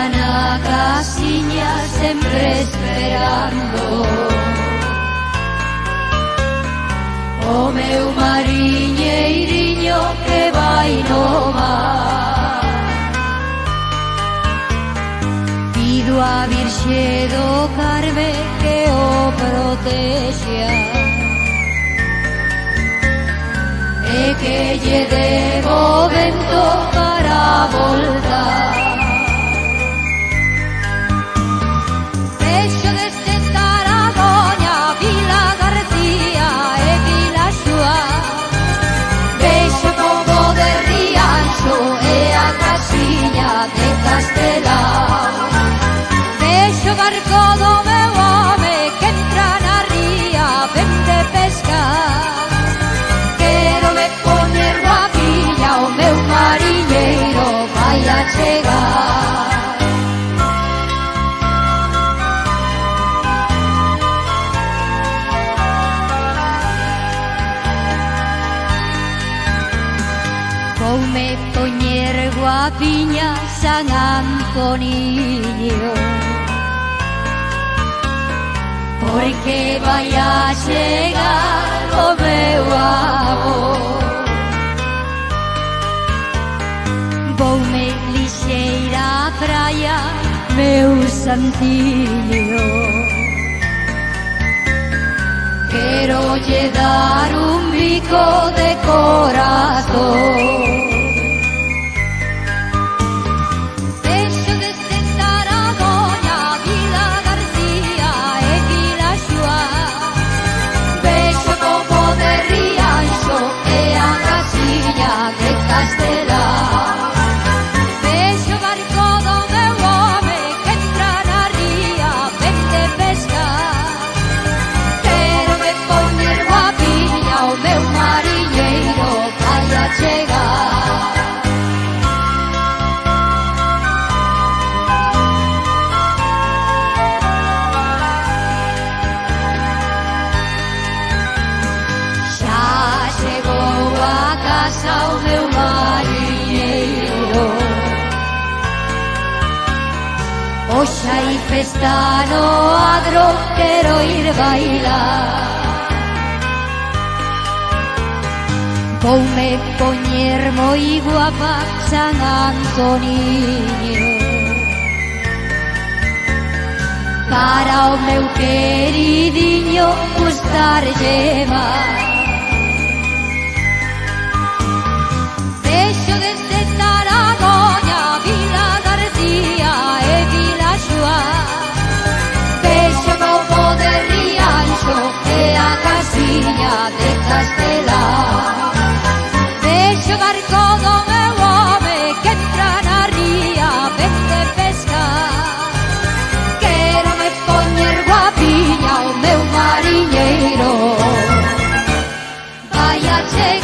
na casiña sempre esperando o meu mariñeiriño que vai no mar. Pido a Virxe do Carme que o protexa e que lle debo vento para voltar. Vexo desde Taragoña, Vila García e Vila Xúa, vexo Pobo de Rianxo e a casiña de Castelao, vexo o barco do meu home que entra na ría, ven de pescar. O meu mariñeiro vai a chegar. Voume poñer guapiña San Antoniño, porque vai a chegar o meu amor. Voume lixeira á praia, meu santiño, quero lle dar un bico de corazón. Vexo desde Taragoña, Vila García e Vila Xúa, vexo Pobo de Rianxo e a casiña de Castelao, vexo o barco do meu home que entra na ría, ven de pescar. Quero me poñer guapiña, o meu mariñeiro vai a chegar. Xa chegou a casa o meu mariñeiro, hoxe hai festa no adro, quero ir bailar. Voume poñer moi guapa San Antoniño, para o meu queridinho gustarlle máis. Vexo desde Taragoña, Vila García e Vila Xúa, vexo Pobo de Rianxo e a casiña de Castelao, vexo o barco do meu home que entra na ría, ven de pescar. Quero me poñer guapiña, o meu mariñeiro vai a chegar.